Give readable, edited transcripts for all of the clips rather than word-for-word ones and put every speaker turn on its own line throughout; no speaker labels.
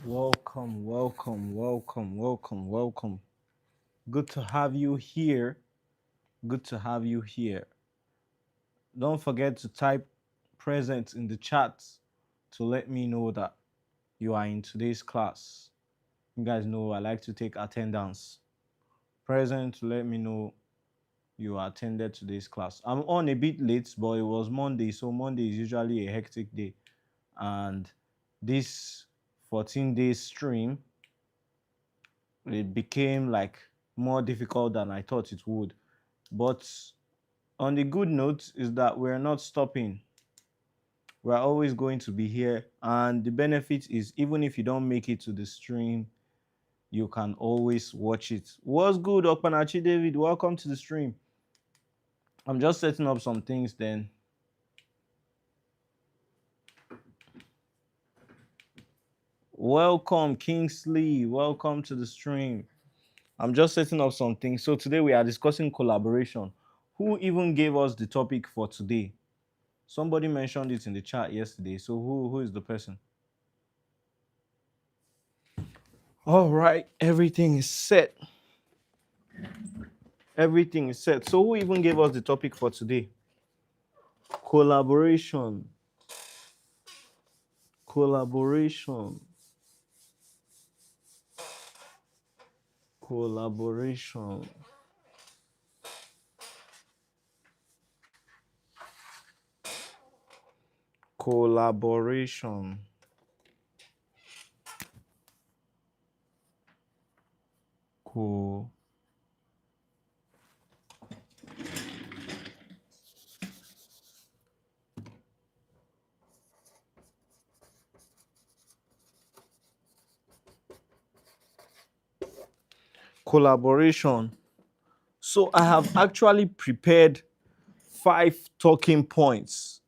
Welcome, welcome, welcome, welcome, welcome. Good to have you here. Good to have you here. Don't forget to type present in the chat to let me know that you are in today's class. You guys know I like to take attendance. Present to let me know you attended today's class. I'm on a bit late, but it was Monday, so Monday is usually a hectic day. And this 14-day stream, it became like more difficult than I thought it would. But on the good note is that we're not stopping. We're always going to be here. And the benefit is even if you don't make it to the stream, you can always watch it. What's good, Okpanachi David? Welcome to the stream. I'm just setting up some things then. Welcome, Kingsley. Welcome to the stream. I'm just setting up some things. So today we are discussing collaboration. Who even gave us the topic for today? Somebody mentioned it in the chat yesterday. So who is the person? All right, everything is set. Everything is set. So who even gave us the topic for today? Collaboration. Collaboration. Collaboration. Collaboration. Co Collaboration. So I have actually prepared 5 talking points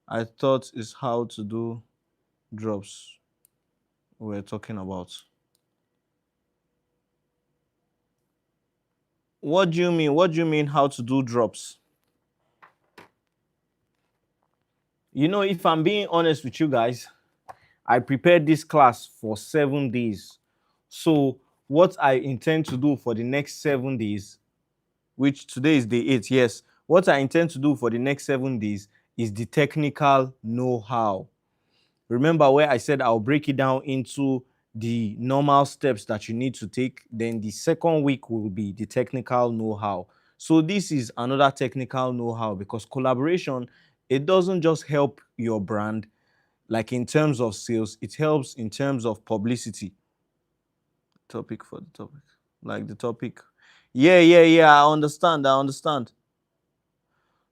I thought is how to do drops we're talking about. What do you mean? What do you mean how to do drops? You know, if I'm being honest with you guys, I prepared this class for 7 days. So what I intend to do for the next 7 days, which today is day 8, yes. What I intend to do for the next 7 days is the technical know-how. Remember where I said I'll break it down into the normal steps that you need to take. Then the second week will be the technical know-how. So this is another technical know-how because collaboration, it doesn't just help your brand, like in terms of sales, it helps in terms of publicity. Topic for the topic. Like the topic. Yeah. I understand.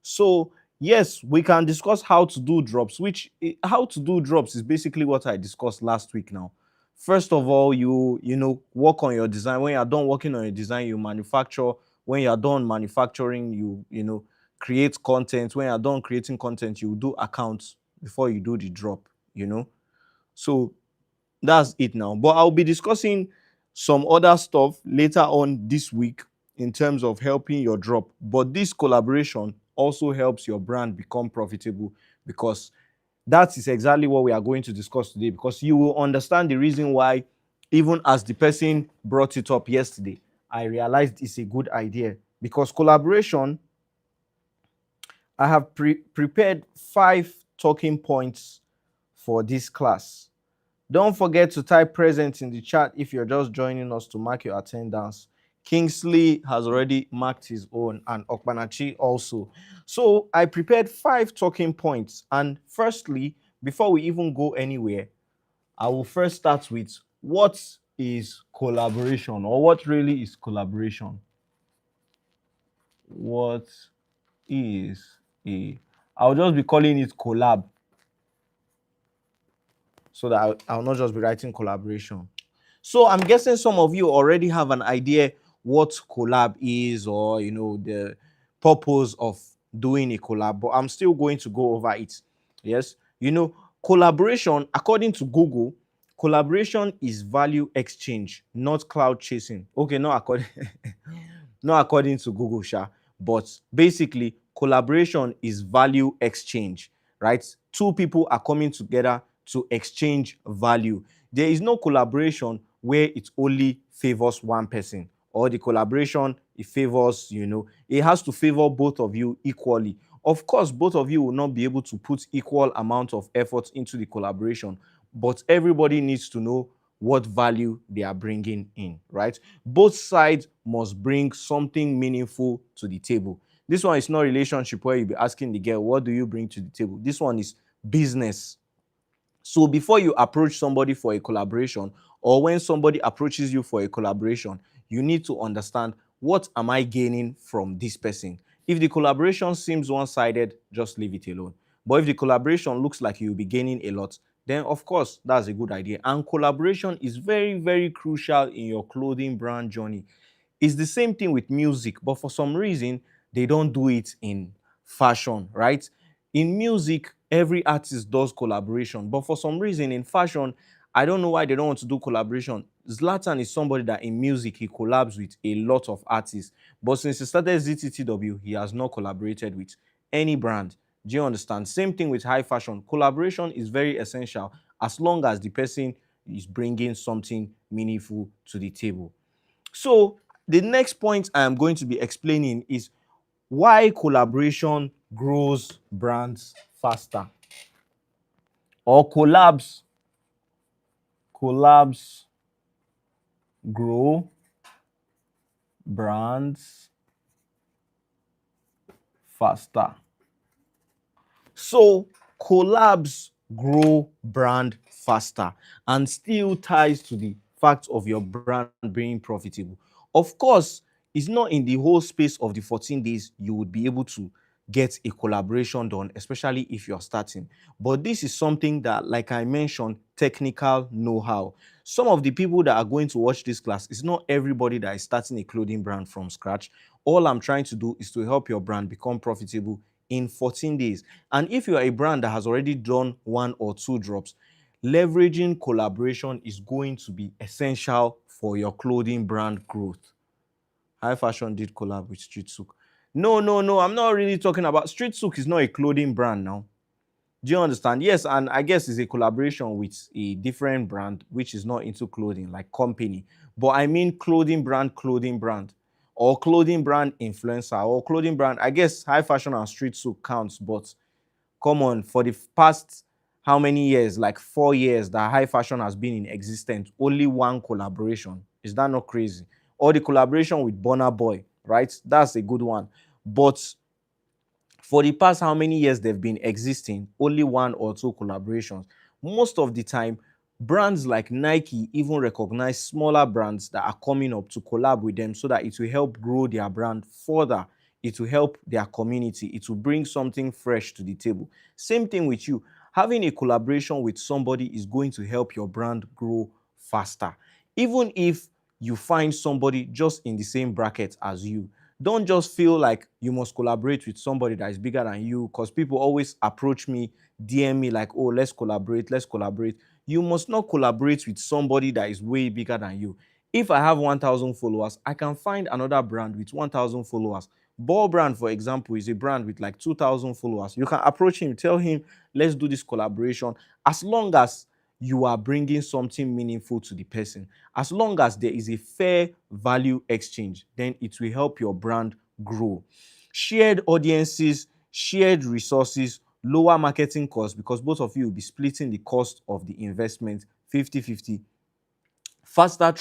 So yes, we can discuss how to do drops, which how to do drops is basically what I discussed last week now. First of all, you work on your design. When you're done working on your design, you manufacture. When you're done manufacturing, you create content. When you're done creating content, you do accounts before you do the drop. So that's it now. But I'll be discussing some other stuff later on this week in terms of helping your drop. But this collaboration also helps your brand become profitable because that is exactly what we are going to discuss today. Because you will understand the reason why, even as the person brought it up yesterday, I realized it's a good idea. Because collaboration, I have prepared 5 talking points for this class. Don't forget to type present in the chat if you're just joining us to mark your attendance. Kingsley has already marked his own and Okpanachi also. So I prepared 5 talking points. And firstly, before we even go anywhere, I will first start with what is collaboration or what really is collaboration? What is I'll just be calling it collab so that I'll not just be writing collaboration. So I'm guessing some of you already have an idea what collab is or the purpose of doing a collab, but I'm still going to go over it. Yes, collaboration, according to Google, collaboration is value exchange, not cloud chasing. Okay, not according not according to Google, Sha, but basically collaboration is value exchange, right? Two people are coming together to exchange value. There is no collaboration where it only favors one person, or the collaboration it favors, it has to favor both of you equally. Of course, both of you will not be able to put equal amount of effort into the collaboration, but everybody needs to know what value they are bringing in, right? Both sides must bring something meaningful to the table. This one is not relationship where you be asking the girl, what do you bring to the table? This one is business. So before you approach somebody for a collaboration, or when somebody approaches you for a collaboration, you need to understand, what am I gaining from this person? If the collaboration seems one-sided, just leave it alone. But if the collaboration looks like you'll be gaining a lot, then of course that's a good idea. And collaboration is very, very crucial in your clothing brand journey. It's the same thing with music, but for some reason, they don't do it in fashion, right? In music, every artist does collaboration, but for some reason in fashion, I don't know why they don't want to do collaboration. Zlatan is somebody that in music he collabs with a lot of artists, but since he started ZTTW, he has not collaborated with any brand. Do you understand? Same thing with high fashion. Collaboration is very essential as long as the person is bringing something meaningful to the table. So the next point I am going to be explaining is why collaboration grows brands faster, or collabs grow brands faster. So collabs grow brand faster and still ties to the fact of your brand being profitable. Of course, it's not in the whole space of the 14 days you would be able to get a collaboration done, especially if you're starting. But this is something that, like I mentioned, technical know-how. Some of the people that are going to watch this class, it's not everybody that is starting a clothing brand from scratch. All I'm trying to do is to help your brand become profitable in 14 days. And if you are a brand that has already done 1 or 2 drops, leveraging collaboration is going to be essential for your clothing brand growth. High Fashion did collab with Street Sook. No, I'm not really talking about Street Sook. Is not a clothing brand now. Do you understand? Yes, and I guess it's a collaboration with a different brand which is not into clothing, like company. But I mean clothing brand, or clothing brand influencer, or clothing brand. I guess High Fashion and Street Sook counts, but come on, for the past how many years? Like 4 years that High Fashion has been in existence, only one collaboration. Is that not crazy? Or the collaboration with Burna Boy, right? That's a good one. But for the past how many years they've been existing, only 1 or 2 collaborations. Most of the time, brands like Nike even recognize smaller brands that are coming up to collab with them so that it will help grow their brand further. It will help their community. It will bring something fresh to the table. Same thing with you. Having a collaboration with somebody is going to help your brand grow faster. Even if you find somebody just in the same bracket as you, don't just feel like you must collaborate with somebody that is bigger than you, because people always approach me, DM me like, oh, let's collaborate. You must not collaborate with somebody that is way bigger than you. If I have 1,000 followers, I can find another brand with 1,000 followers. Ball Brand, for example, is a brand with like 2,000 followers. You can approach him, tell him, let's do this collaboration. As long as you are bringing something meaningful to the person, as long as there is a fair value exchange, then it will help your brand grow. Shared audiences, shared resources, lower marketing costs, because both of you will be splitting the cost of the investment 50-50. Faster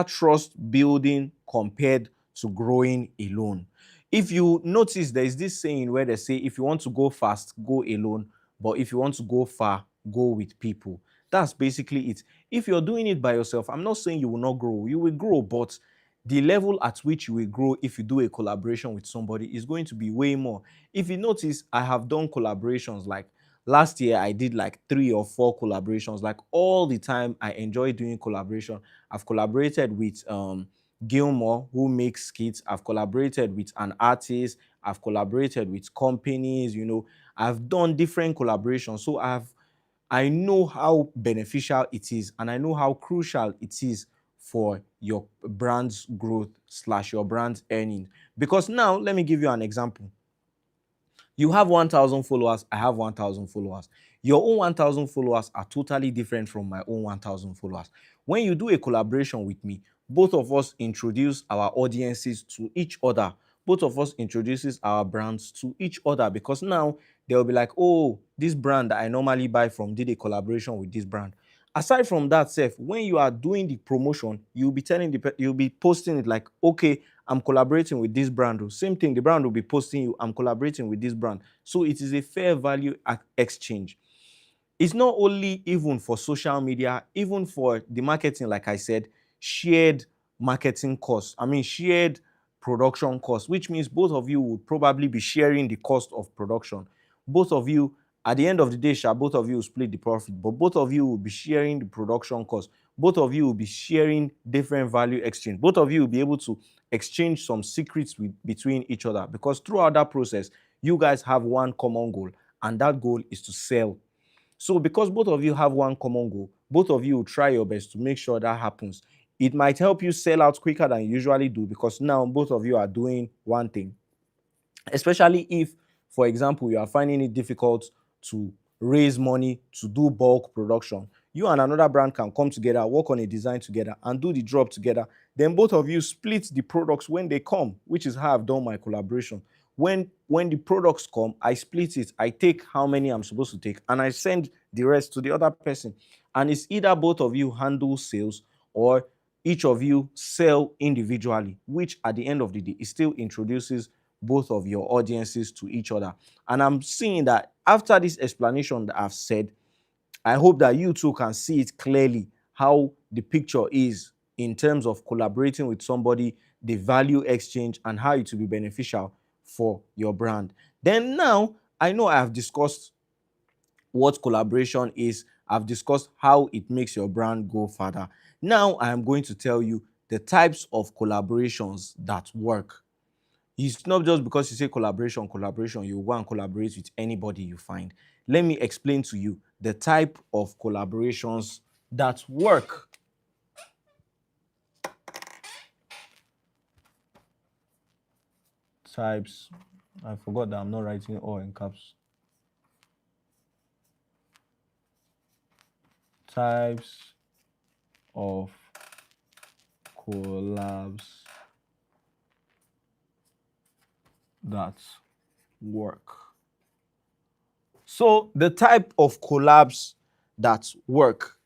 trust building compared to growing alone. If you notice, there is this saying where they say, if you want to go fast, go alone, but if you want to go far, go with people. That's basically it. If you're doing it by yourself, I'm not saying you will not grow. You will grow, but the level at which you will grow if you do a collaboration with somebody is going to be way more. If you notice, I have done collaborations like last year. I did like 3 or 4 collaborations. Like all the time, I enjoy doing collaboration. I've collaborated with Gilmore, who makes skits. I've collaborated with an artist. I've collaborated with companies. I've done different collaborations. So I know how beneficial it is, and I know how crucial it is for your brand's growth / your brand's earning. Because now, let me give you an example. You have 1,000 followers, I have 1,000 followers. Your own 1,000 followers are totally different from my own 1,000 followers. When you do a collaboration with me, both of us introduce our audiences to each other. Both of us introduces our brands to each other, because now they'll be like, oh, this brand that I normally buy from did a collaboration with this brand. Aside from that, when you are doing the promotion, you'll be posting it like, okay, I'm collaborating with this brand. Same thing, the brand will be posting you, I'm collaborating with this brand. So it is a fair value exchange. It's not only even for social media, even for the marketing, like I said, shared marketing costs. Shared production costs, which means both of you would probably be sharing the cost of production. Both of you, at the end of the day, both of you will split the profit, but both of you will be sharing the production cost. Both of you will be sharing different value exchange. Both of you will be able to exchange some secrets between each other, because throughout that process, you guys have one common goal, and that goal is to sell. So because both of you have one common goal, both of you will try your best to make sure that happens. It might help you sell out quicker than you usually do, because now both of you are doing one thing. Especially if, for example, you are finding it difficult to raise money to do bulk production. You and another brand can come together, work on a design together, and do the drop together. Then both of you split the products when they come, which is how I've done my collaboration. When the products come, I split it. I take how many I'm supposed to take, and I send the rest to the other person. And it's either both of you handle sales, or each of you sell individually, which at the end of the day, it still introduces both of your audiences to each other. And I'm seeing that after this explanation that I've said, I hope that you too can see it clearly how the picture is in terms of collaborating with somebody, the value exchange, and how it will be beneficial for your brand. Then now, I know I have discussed what collaboration is. I've discussed how it makes your brand go further. Now I am going to tell you the types of collaborations that work. It's not just because you say collaboration, you go and collaborate with anybody you find. Let me explain to you the type of collaborations that work. Types. I forgot that I'm not writing all in caps. Types of collabs that work. So the type of collabs that work,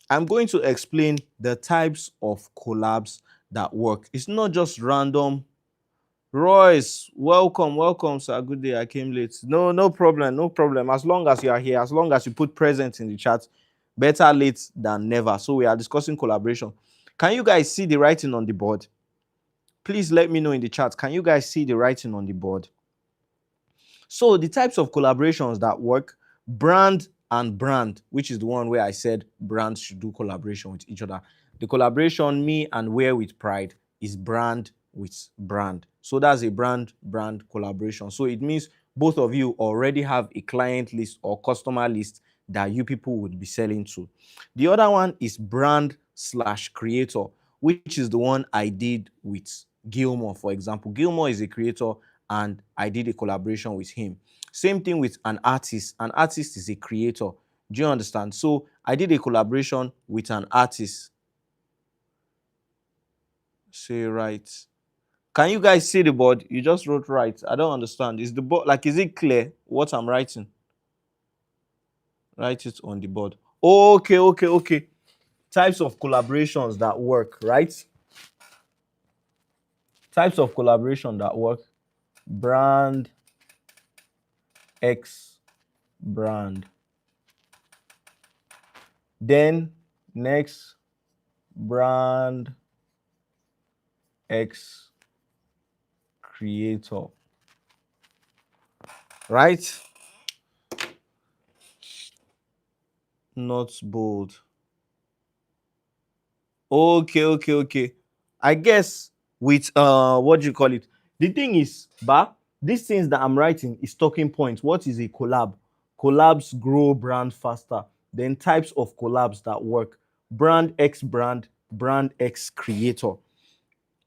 I'm going to explain the types of collabs that work. It's not just random. Royce, welcome, sir. Good day. I came late. No problem. As long as you are here, as long as you put present in the chat, better late than never. So we are discussing collaboration. Can you guys see the writing on the board? Please let me know in the chat. Can you guys see the writing on the board? So the types of collaborations that work: brand and brand, which is the one where I said brands should do collaboration with each other. The collaboration me and Wear with Pride is brand with brand. So that's a brand collaboration. So it means both of you already have a client list or customer list that you people would be selling to. The other one is brand / creator, which is the one I did with Gilmore, for example. Gilmore is a creator and I did a collaboration with him. Same thing with an artist. An artist is a creator. Do you understand? So I did a collaboration with an artist. Say right. Can you guys see the board? You just wrote right. I don't understand. Is the board is it clear what I'm writing? Write it on the board. Okay. Types of collaborations that work, right? Types of collaboration that work. Brand X brand. Then next, brand X creator. Right? Not bold. Okay. I guess with what do you call it? The thing is, these things that I'm writing is talking points. What is a collab? Collabs grow brand faster. Then types of collabs that work: brand X brand, brand X creator.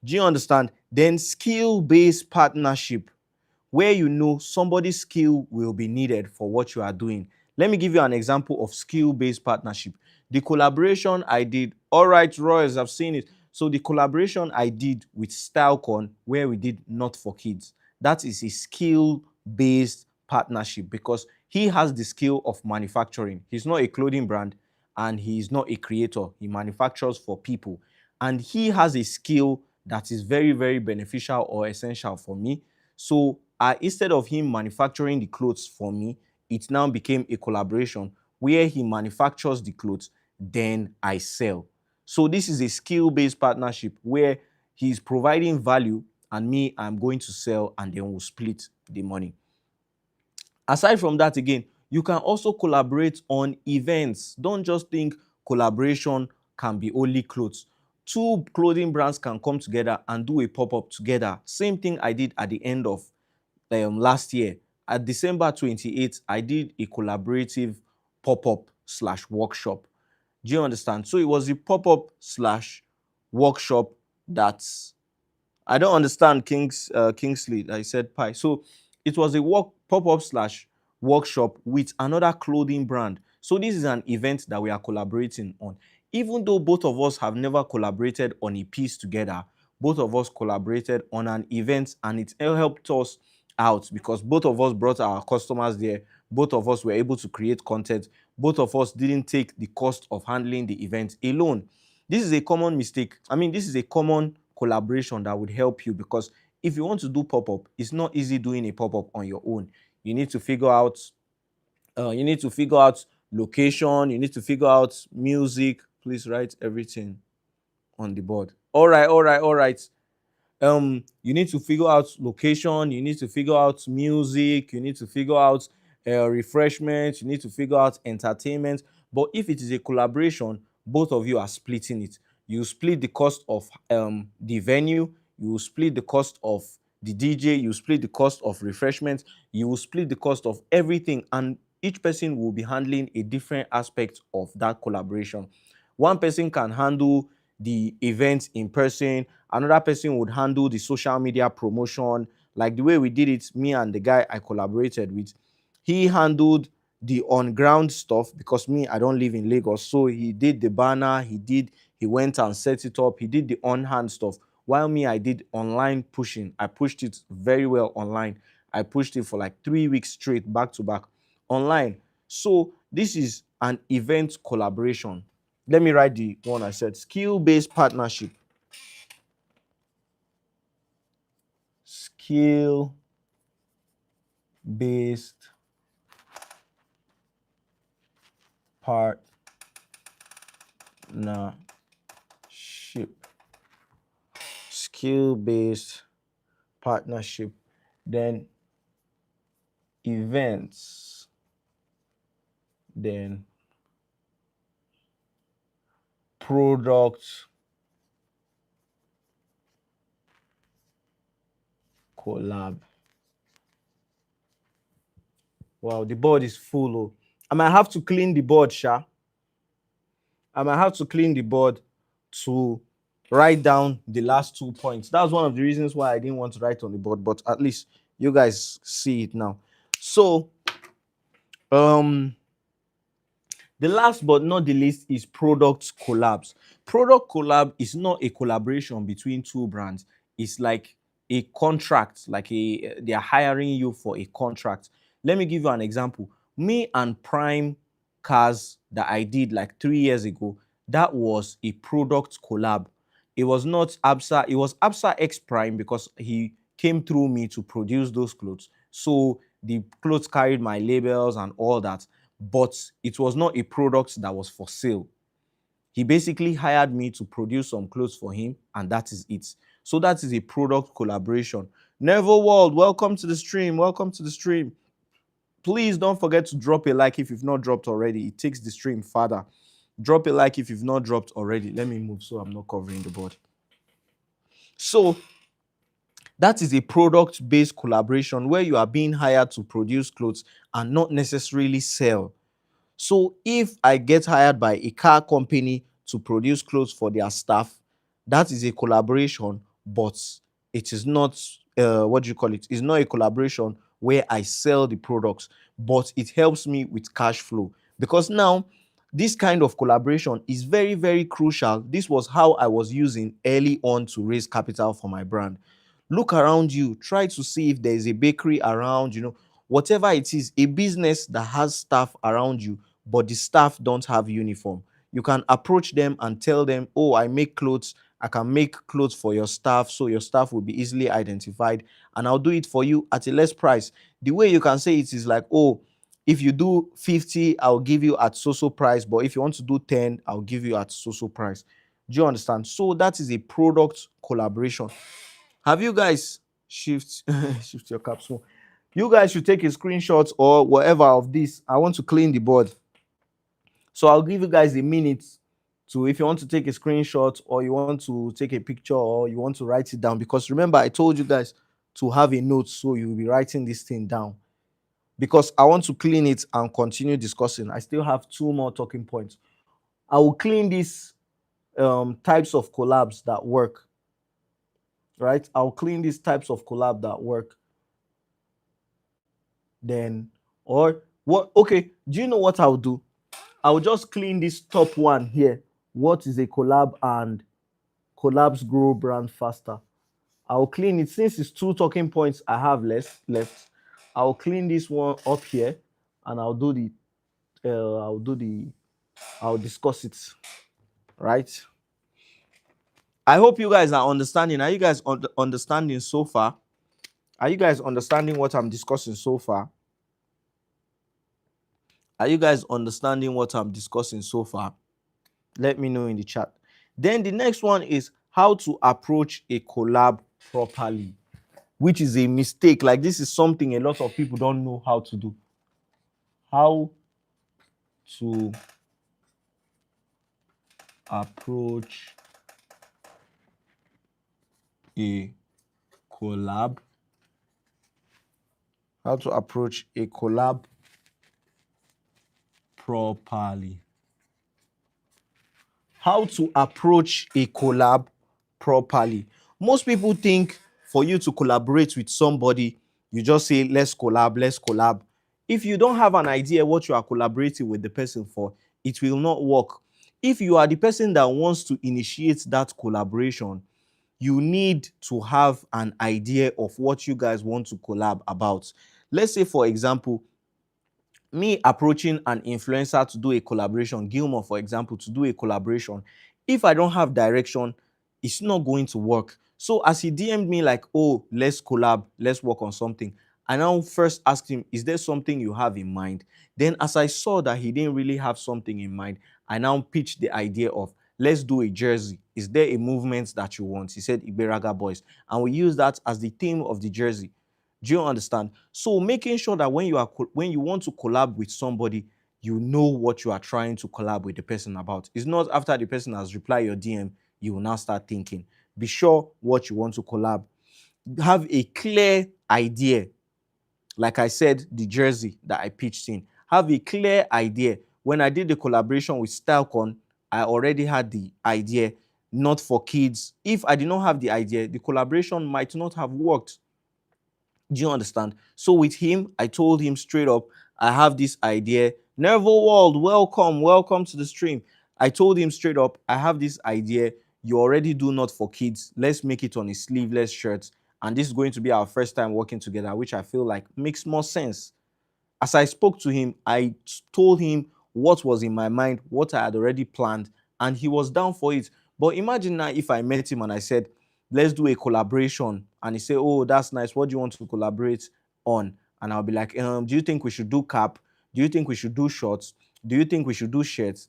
Do you understand? Then skill-based partnership, where you know somebody's skill will be needed for what you are doing. Let me give you an example of skill-based partnership. The collaboration I did, all right, Royals, I've seen it. So the collaboration I did with StyleCon, where we did Not for Kids, that is a skill-based partnership because he has the skill of manufacturing. He's not a clothing brand and he's not a creator. He manufactures for people. And he has a skill that is very, very beneficial or essential for me. So instead of him manufacturing the clothes for me, it now became a collaboration where he manufactures the clothes, then I sell. So this is a skill-based partnership where he's providing value and me, I'm going to sell, and then we'll split the money. Aside from that, again, you can also collaborate on events. Don't just think collaboration can be only clothes. Two clothing brands can come together and do a pop-up together. Same thing I did at the end of last year. At December 28th, I did a collaborative pop-up / workshop. Do you understand? So it was a pop-up / workshop that's, I don't understand Kingsley. I said pie. So it was a pop-up / workshop with another clothing brand. So this is an event that we are collaborating on. Even though both of us have never collaborated on a piece together, both of us collaborated on an event, and it helped us out because both of us brought our customers there. Both of us were able to create content. Both of us didn't take the cost of handling the event alone. This is a common mistake. I mean, this is a common collaboration that would help you because if you want to do pop-up, it's not easy doing a pop-up on your own. You need to figure out location, you need to figure out music. Please write everything on the board. All right. You need to figure out location, you need to figure out music, you need to figure out refreshment, you need to figure out entertainment. But if it is a collaboration, both of you are splitting it. You split the cost of the venue, you split the cost of the DJ, you split the cost of refreshment, you will split the cost of everything, and each person will be handling a different aspect of that collaboration. One person can handle the event in person, another person would handle the social media promotion, like the way we did it, me and the guy I collaborated with. He handled the on-ground stuff because me, I don't live in Lagos. So he did the banner, he went and set it up, he did the on-hand stuff. While me, I did online pushing. I pushed it very well online. I pushed it for like 3 weeks straight, back to back, online. So this is an event collaboration. Let me write the one I said, skill-based partnership. Skill-based partnership. Skill-based partnership. Then events. Then product collab. Wow, the board is full. Oh. I might have to clean the board, Sha. I might have to clean the board to write down the last 2 points. That's one of the reasons why I didn't want to write on the board, but at least you guys see it now. So, the last but not the least is product collabs. Product collab is not a collaboration between two brands. It's like a contract, like they are hiring you for a contract. Let me give you an example. Me and Prime Cars that I did like 3 years ago, that was a product collab. It was not Absa, it was Absa X Prime because he came through me to produce those clothes. So the clothes carried my labels and all that, but it was not a product that was for sale. He basically hired me to produce some clothes for him, and that is it. So that is a product collaboration. Neville World, welcome to the stream. Welcome to the stream. Please don't forget to drop a like if you've not dropped already. It takes the stream further. Drop a like if you've not dropped already. Let me move so I'm not covering the board. So that is a product-based collaboration where you are being hired to produce clothes and not necessarily sell. So if I get hired by a car company to produce clothes for their staff, that is a collaboration, but it is not, It's not a collaboration where I sell the products, but it helps me with cash flow. Because now, this kind of collaboration is very, very crucial. This was how I was using early on to raise capital for my brand. Look around you, try to see if there is a bakery around, whatever it is, a business that has staff around you, but the staff don't have uniform. You can approach them and tell them, oh, I make clothes. I can make clothes for your staff, so your staff will be easily identified, and I'll do it for you at a less price. The way you can say it is like, oh, if you do 50, I'll give you at so price, but if you want to do 10, I'll give you at so price. Do you understand? So that is a product collaboration. Have you guys shift your capsule? You guys should take a screenshot or whatever of this. I want to clean the board. So I'll give you guys a minute to, if you want to take a screenshot or you want to take a picture or you want to write it down, because remember I told you guys to have a note, so you'll be writing this thing down, because I want to clean it and continue discussing. I still have 2 more talking points. I will clean these types of collabs that work, right? I'll clean these types of collab that work. Then, or what? Okay, do you know what I'll do? I'll just clean this top one here. What is a collab and collabs grow brand faster? I'll clean it. Since it's 2 talking points I have left, I'll clean this one up here, and I'll discuss it, right? I hope you guys are understanding. Are you guys understanding so far? Are you guys understanding what I'm discussing so far? Are you guys understanding what I'm discussing so far? Let me know in the chat. Then the next one is how to approach a collab properly, which is a mistake. Like, this is something a lot of people don't know how to do. How to approach a collab. How to approach a collab properly. How to approach a collab properly. Most people think for you to collaborate with somebody, you just say, let's collab, let's collab. If you don't have an idea what you are collaborating with the person for, it will not work. If you are the person that wants to initiate that collaboration, you need to have an idea of what you guys want to collab about. Let's say, for example, me approaching an influencer to do a collaboration, Gilmore, for example, to do a collaboration. If I don't have direction, it's not going to work. So as he DM'd me like, oh, let's collab, let's work on something, I now first asked him, is there something you have in mind? Then as I saw that he didn't really have something in mind, I now pitched the idea of, let's do a jersey. Is there a movement that you want? He said, Iberaga Boys. And we use that as the theme of the jersey. Do you understand? So making sure that when you want to collab with somebody, you know what you are trying to collab with the person about. It's not after the person has replied your DM, you will now start thinking. Be sure what you want to collab. Have a clear idea. Like I said, the jersey that I pitched in. Have a clear idea. When I did the collaboration with StyleCon, I already had the idea, not for kids. If I did not have the idea, the collaboration might not have worked. Do you understand? So with him, I told him straight up, I have this idea. Nerval World, welcome to the stream. I told him straight up, I have this idea. You already do not for kids. Let's make it on a sleeveless shirt. And this is going to be our first time working together, which I feel like makes more sense. As I spoke to him, I told him what was in my mind, what I had already planned, and he was down for it. But imagine now if I met him and I said, let's do a collaboration, and he said, oh, that's nice, what do you want to collaborate on? And I'll be like, do you think we should do cap? Do you think we should do shorts? Do you think we should do shirts?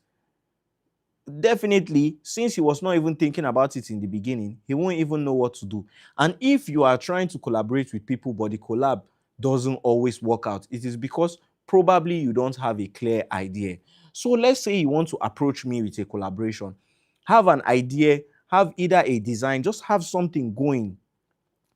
Definitely, since he was not even thinking about it in the beginning, he won't even know what to do. And if you are trying to collaborate with people but the collab doesn't always work out, it is because probably you don't have a clear idea. So let's say you want to approach me with a collaboration. Have an idea, have either a design, just have something going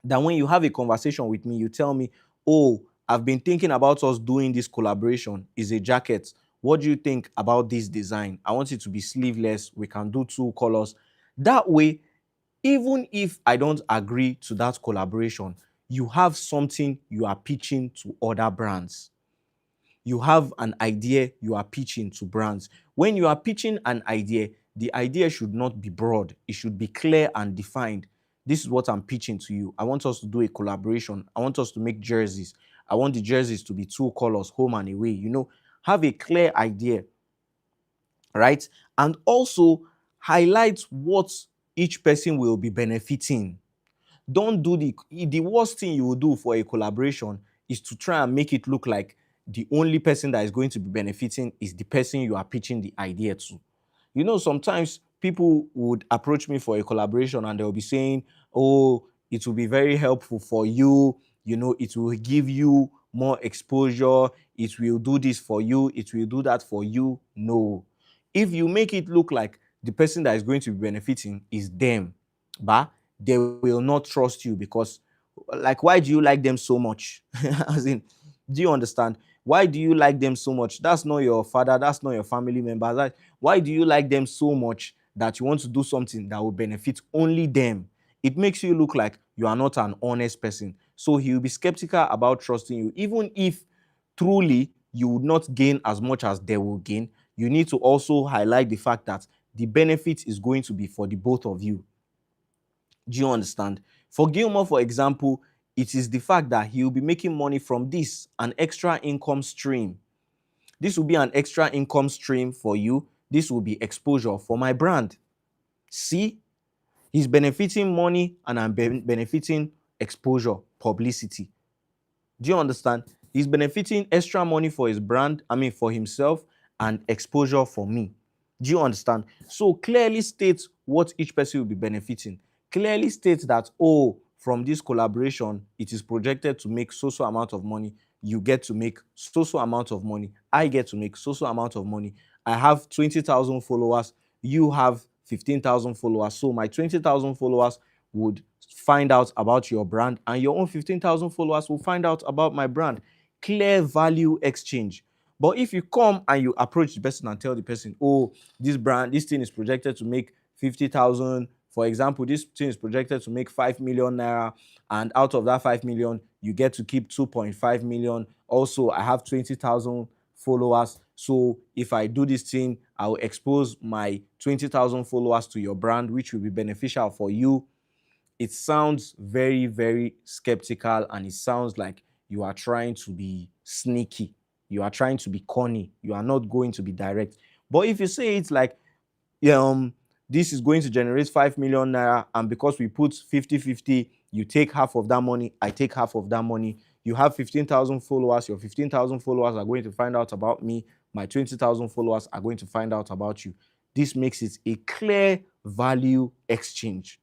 that when you have a conversation with me, you tell me, oh, I've been thinking about us doing this collaboration. Is a jacket. What do you think about this design? I want it to be sleeveless. We can do 2 colors. That way, even if I don't agree to that collaboration, you have something you are pitching to other brands. You have an idea you are pitching to brands. When you are pitching an idea, the idea should not be broad. It should be clear and defined. This is what I'm pitching to you. I want us to do a collaboration. I want us to make jerseys. I want the jerseys to be 2 colors, home and away. Have a clear idea, right? And also highlight what each person will be benefiting. Don't do the worst thing you will do for a collaboration is to try and make it look like the only person that is going to be benefiting is the person you are pitching the idea to. Sometimes people would approach me for a collaboration and they'll be saying, oh, it will be very helpful for you. It will give you more exposure. It will do this for you. It will do that for you. No. If you make it look like the person that is going to be benefiting is them, but they will not trust you because, like, why do you like them so much? As in, do you understand? Why do you like them so much? That's not your father. That's not your family member. Why do you like them so much that you want to do something that will benefit only them? It makes you look like you are not an honest person. So he will be skeptical about trusting you. Even if truly you would not gain as much as they will gain, you need to also highlight the fact that the benefit is going to be for the both of you. Do you understand? For Gilmore, for example, it is the fact that he will be making money from this, an extra income stream. This will be an extra income stream for you. This will be exposure for my brand. See, he's benefiting money and I'm benefiting exposure, publicity. Do you understand? He's benefiting extra money for his brand, for himself, and exposure for me. Do you understand? So clearly state what each person will be benefiting. Clearly state that, from this collaboration, it is projected to make so amount of money. You get to make so amount of money. I get to make so amount of money. I have 20,000 followers. You have 15,000 followers. So my 20,000 followers would find out about your brand, and your own 15,000 followers will find out about my brand. Clear value exchange. But if you come and you approach the person and tell the person, this thing is projected to make 50,000. For example, this thing is projected to make 5 million naira, and out of that 5 million, you get to keep 2.5 million. Also, I have 20,000 followers. So if I do this thing, I will expose my 20,000 followers to your brand, which will be beneficial for you. It sounds very, very skeptical, and it sounds like you are trying to be sneaky. You are trying to be corny. You are not going to be direct. But if you say it's like, this is going to generate 5 million naira, and because we put 50-50, you take half of that money, I take half of that money. You have 15,000 followers. Your 15,000 followers are going to find out about me. My 20,000 followers are going to find out about you. This makes it a clear value exchange.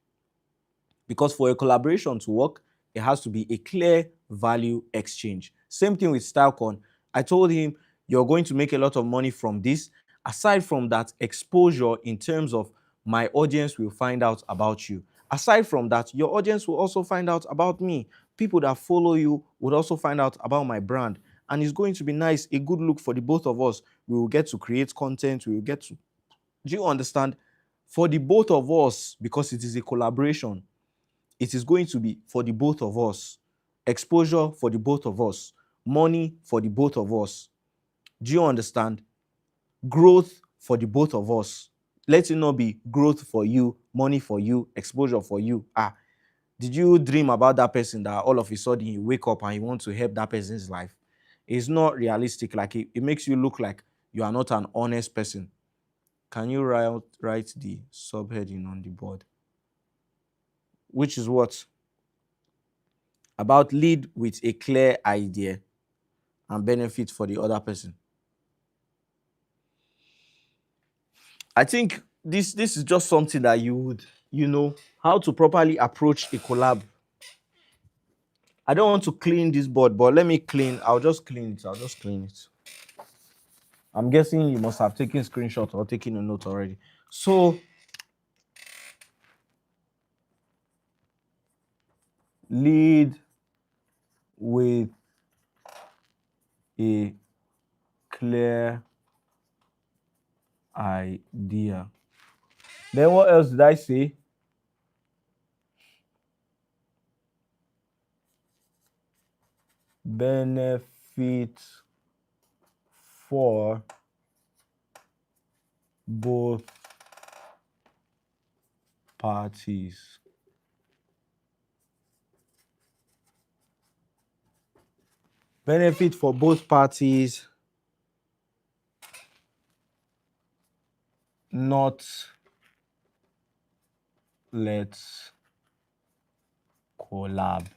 Because for a collaboration to work, it has to be a clear value exchange. Same thing with StyleCon. I told him, you're going to make a lot of money from this. Aside from that, exposure in terms of my audience will find out about you. Aside from that, your audience will also find out about me. People that follow you would also find out about my brand. And it's going to be nice, a good look for the both of us. We will get to create content. We will get to... Do you understand? For the both of us, because it is a collaboration, it is going to be for the both of us. Exposure for the both of us. Money for the both of us. Do you understand? Growth for the both of us. Let it not be growth for you, money for you, exposure for you. Did you dream about that person that all of a sudden you wake up and you want to help that person's life? It's not realistic. Like it makes you look like you are not an honest person. Can you write the subheading on the board? Which is what? About lead with a clear idea and benefit for the other person. I think this is just something that you would, how to properly approach a collab. I don't want to clean this board, but let me clean. I'll just clean it. I'm guessing you must have taken screenshot or taken a note already. So lead with a clear idea. Then what else did I say? benefit for both parties. Benefit for both parties, not let's collab.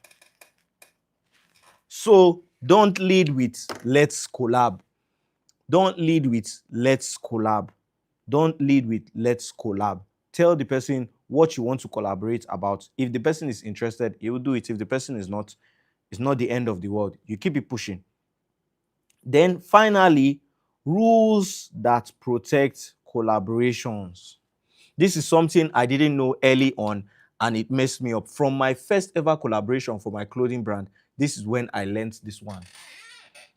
So don't lead with let's collab. Don't lead with let's collab. Don't lead with let's collab. Tell the person what you want to collaborate about. If the person is interested, he will do it. If the person is not, it's not the end of the world. You keep it pushing. Then finally, rules that protect collaborations. This is something I didn't know early on, and it messed me up. From my first ever collaboration for my clothing brand, this is when I learned this one.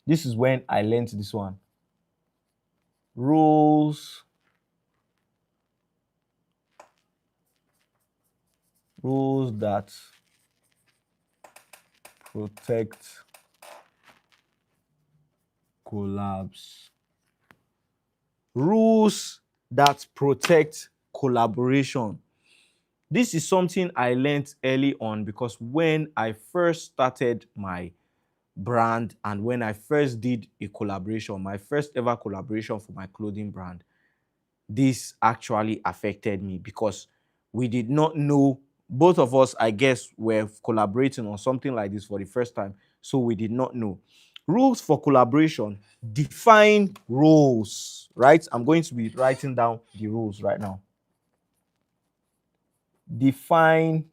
This is when I learned this one. Rules that protect collabs. Rules that protect collaboration. This is something I learned early on, because when I first started my brand and when I first did a collaboration, my first ever collaboration for my clothing brand, this actually affected me because we did not know, both of us, I guess, were collaborating on something like this for the first time, so we did not know. Rules for collaboration: define roles, right? I'm going to be writing down the rules right now. Define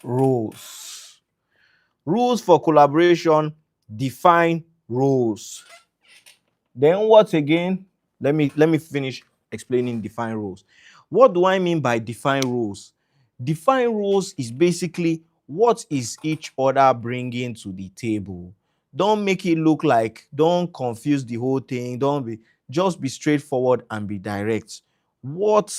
roles. Rules for collaboration: define roles. Then what again? Let me finish explaining define roles. What do I mean by define roles? Define roles is basically what is each other bringing to the table. Don't make it look like, don't confuse the whole thing. Just be straightforward and be direct. What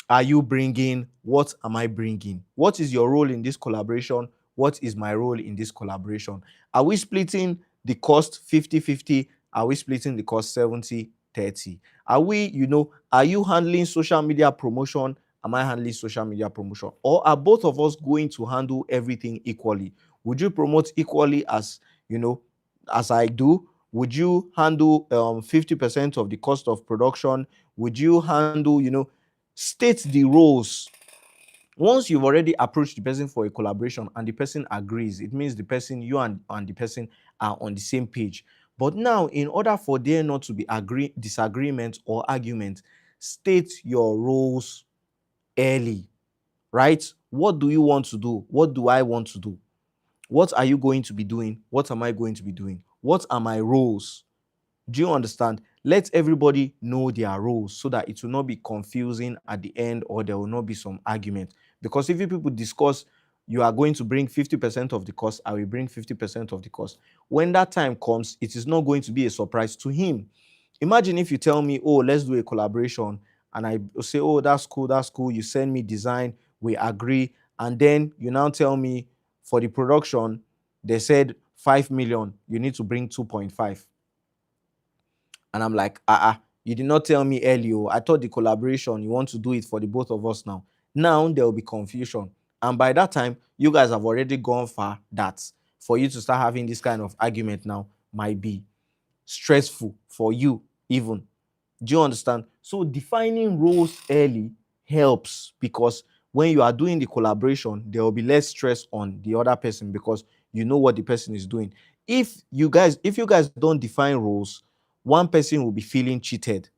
are you bringing? What am I bringing? What is your role in this collaboration? What is my role in this collaboration? Are we splitting the cost 50-50? Are we splitting the cost 70-30? Are you handling social media promotion? Am I handling social media promotion? Or are both of us going to handle everything equally? Would you promote equally as I do? Would you handle 50% of the cost of production? Would you handle, state the roles? Once you've already approached the person for a collaboration and the person agrees, it means the person, you and the person are on the same page. But now, in order for there not to be disagreement or argument, state your roles early, right? What do you want to do? What do I want to do? What are you going to be doing? What am I going to be doing? What are my roles? Do you understand? Let everybody know their roles so that it will not be confusing at the end, or there will not be some argument. Because if you people discuss, you are going to bring 50% of the cost, I will bring 50% of the cost. When that time comes, it is not going to be a surprise to him. Imagine if you tell me, oh, let's do a collaboration, and I say, oh, that's cool. You send me design, we agree, and then you now tell me for the production, they said 5 million, you need to bring 2.5. And I'm like, you did not tell me earlier. I thought the collaboration, you want to do it for the both of us now. Now there will be confusion. And by that time, you guys have already gone far that for you to start having this kind of argument now might be stressful for you even. Do you understand? So defining roles early helps, because when you are doing the collaboration, there will be less stress on the other person because you know what the person is doing. If you guys don't define roles, one person will be feeling cheated,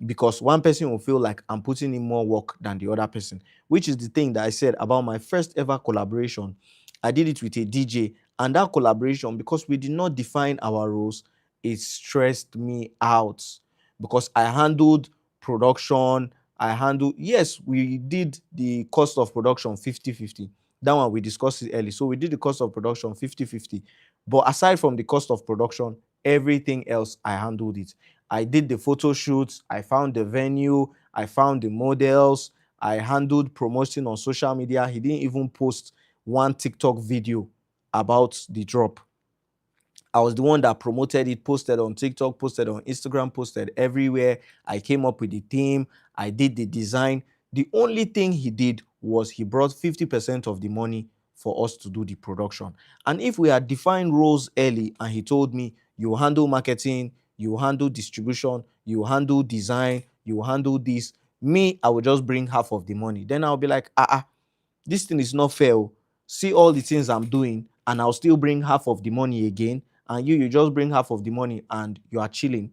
because one person will feel like I'm putting in more work than the other person, which is the thing that I said about my first ever collaboration. I did it with a DJ, and that collaboration, because we did not define our roles, it stressed me out, because I handled production. Yes, we did the cost of production 50-50. That one we discussed it early. So we did the cost of production 50-50. But aside from the cost of production, everything else I handled it. I did the photo shoots, I found the venue, I found the models, I handled promotion on social media. He didn't even post one TikTok video about the drop. I was the one that promoted it, posted on TikTok, posted on Instagram, posted everywhere. I came up with the theme, I did the design. The only thing he did was he brought 50% of the money for us to do the production. And if we had defined roles early and he told me, you handle marketing, you handle distribution, you handle design, you handle this, me, I would just bring half of the money. Then I'll be like, this thing is not fair. See all the things I'm doing, and I'll still bring half of the money again. And you just bring half of the money and you are chilling.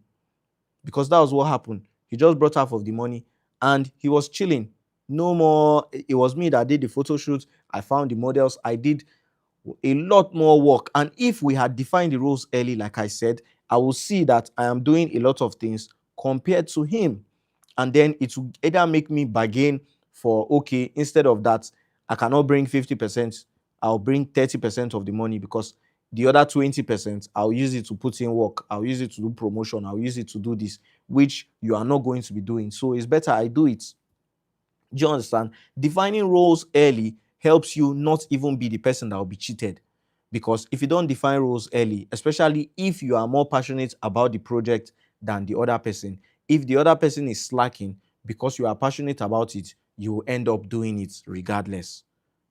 Because that was what happened. He just brought half of the money and he was chilling. No more. It was me that did the photo shoot. I found the models. I did a lot more work. And if we had defined the roles early, like I said, I will see that I am doing a lot of things compared to him. And then it will either make me bargain for, okay, instead of that, I cannot bring 50%, I'll bring 30% of the money, because the other 20%, I'll use it to put in work, I'll use it to do promotion, I'll use it to do this, which you are not going to be doing. So it's better I do it. Do you understand? Defining roles early helps you not even be the person that will be cheated. Because if you don't define roles early, especially if you are more passionate about the project than the other person, if the other person is slacking because you are passionate about it, you will end up doing it regardless.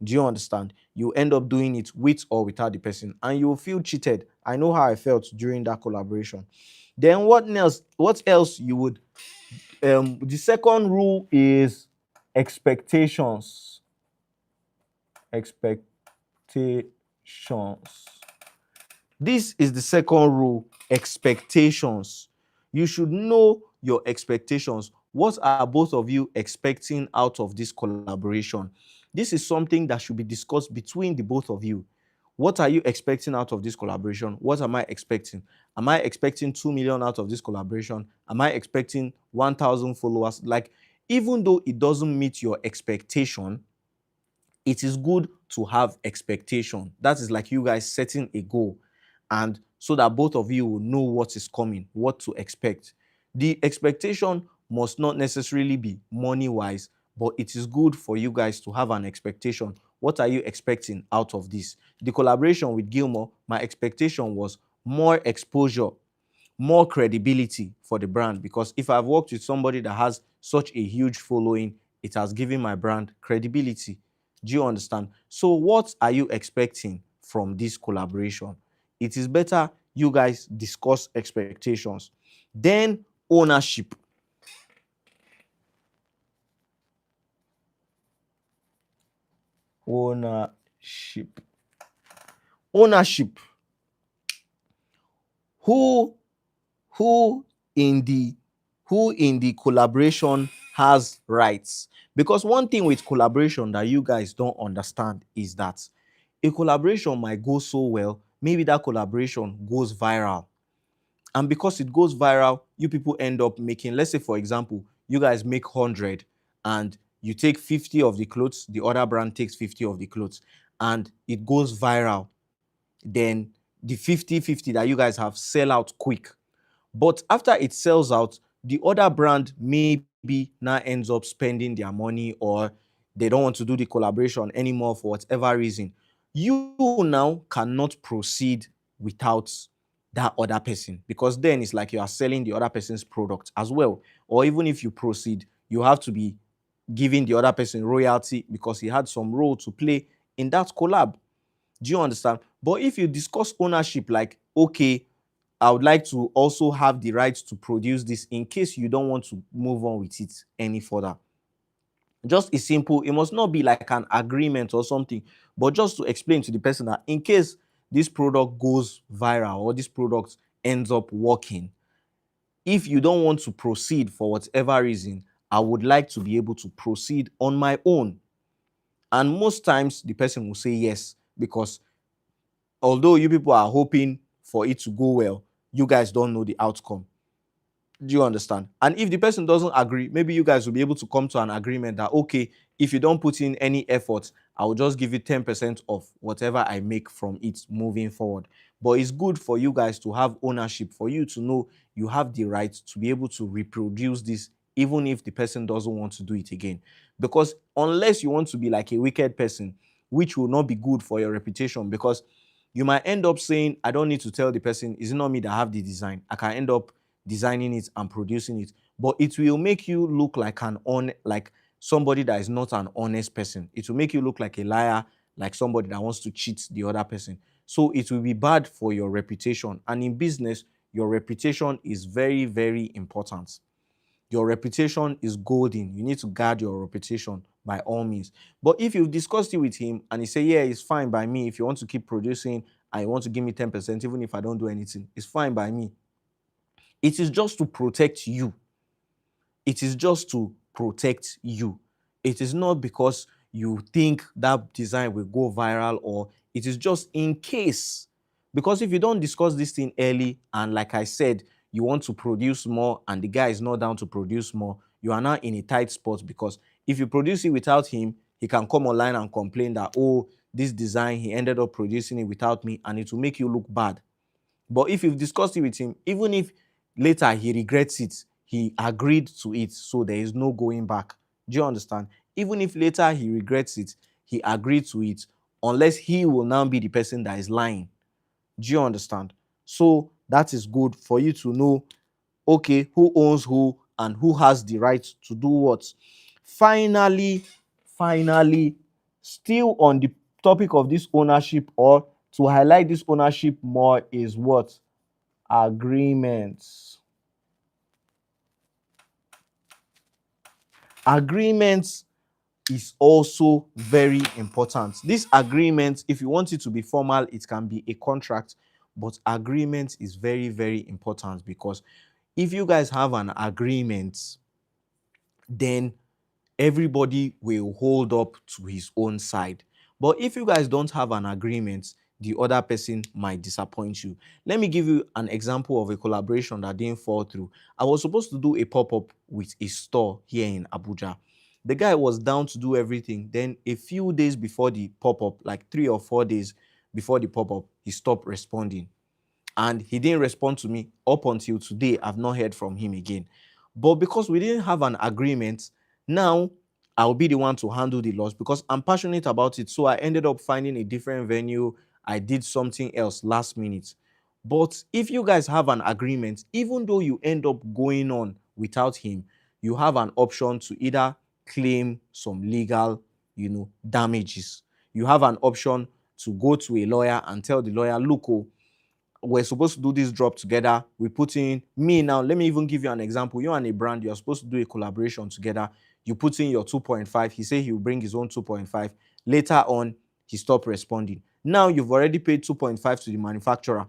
Do you understand? You end up doing it with or without the person, and you will feel cheated. I know how I felt during that collaboration. Then what else? What else you would? The second rule is expectations. Expectations. This is the second rule, expectations. You should know your expectations. What are both of you expecting out of this collaboration? This is something that should be discussed between the both of you. What are you expecting out of this collaboration? What am I expecting? Am I expecting 2 million out of this collaboration? Am I expecting 1,000 followers? Like, even though it doesn't meet your expectation, it is good to have expectation. That is like you guys setting a goal, and so that both of you will know what is coming, what to expect. The expectation must not necessarily be money wise, but it is good for you guys to have an expectation. What are you expecting out of this? The collaboration with Gilmore, my expectation was more exposure, more credibility for the brand, because if I've worked with somebody that has such a huge following, it has given my brand credibility. Do you understand? So what are you expecting from this collaboration? It is better you guys discuss expectations. Then ownership. Ownership. Ownership. Who who in the collaboration has rights? Because one thing with collaboration that you guys don't understand is that a collaboration might go so well, maybe that collaboration goes viral, and because it goes viral, you people end up making, let's say for example, you guys make 100 and you take 50 of the clothes, the other brand takes 50 of the clothes, and it goes viral. Then the 50-50 that you guys have sell out quick. But after it sells out, the other brand maybe now ends up spending their money, or they don't want to do the collaboration anymore for whatever reason. You now cannot proceed without that other person, because then it's like you are selling the other person's product as well. Or even if you proceed, you have to be giving the other person royalty because he had some role to play in that collab. Do you understand? But if you discuss ownership, like, okay, I would like to also have the right to produce this in case you don't want to move on with it any further. Just a simple, it must not be like an agreement or something, but just to explain to the person that in case this product goes viral or this product ends up working, if you don't want to proceed for whatever reason, I would like to be able to proceed on my own. And most times the person will say yes, because although you people are hoping for it to go well, you guys don't know the outcome. Do you understand? And if the person doesn't agree, maybe you guys will be able to come to an agreement that, okay, if you don't put in any effort, I will just give you 10% of whatever I make from it moving forward. But it's good for you guys to have ownership, for you to know you have the right to be able to reproduce this even if the person doesn't want to do it again. Because unless you want to be like a wicked person, which will not be good for your reputation, because you might end up saying, I don't need to tell the person, is it not me that have the design? I can end up designing it and producing it. But it will make you look like like somebody that is not an honest person. It will make you look like a liar, like somebody that wants to cheat the other person. So it will be bad for your reputation. And in business, your reputation is very, very important. Your reputation is golden. You need to guard your reputation by all means. But if you've discussed it with him and he say, yeah, it's fine by me. If you want to keep producing and you want to give me 10%, even if I don't do anything, it's fine by me. It is just to protect you. It is just to protect you. It is not because you think that design will go viral, or it is just in case. Because if you don't discuss this thing early, and like I said, you want to produce more and the guy is not down to produce more, you are now in a tight spot. Because if you produce it without him, he can come online and complain that, oh, this design, he ended up producing it without me, and it will make you look bad. But if you've discussed it with him, even if later he regrets it, he agreed to it, so there is no going back. Do you understand? Even if later he regrets it, he agreed to it, unless he will now be the person that is lying. Do you understand? So that is good for you to know, okay, who owns who and who has the right to do what. Finally, still on the topic of this ownership, or to highlight this ownership more, is what? Agreements. Agreements is also very important. This agreement, if you want it to be formal, it can be a contract, but agreement is very, very important, because if you guys have an agreement, then everybody will hold up to his own side. But if you guys don't have an agreement, the other person might disappoint you. Let me give you an example of a collaboration that didn't fall through. I was supposed to do a pop-up with a store here in Abuja. The guy was down to do everything. Then a few days before the pop-up, like 3 or 4 days before the pop-up, he stopped responding. And he didn't respond to me up until today. I've not heard from him again. But because we didn't have an agreement, now I'll be the one to handle the loss, because I'm passionate about it. So I ended up finding a different venue. I did something else last minute. But if you guys have an agreement, even though you end up going on without him, you have an option to either claim some legal, damages. You have an option to go to a lawyer and tell the lawyer, look, oh, we're supposed to do this drop together. We put in me now. Let me even give you an example. You and a brand, you're supposed to do a collaboration together. You put in your 2.5. He said he will bring his own 2.5. Later on, he stopped responding. Now you've already paid 2.5 to the manufacturer.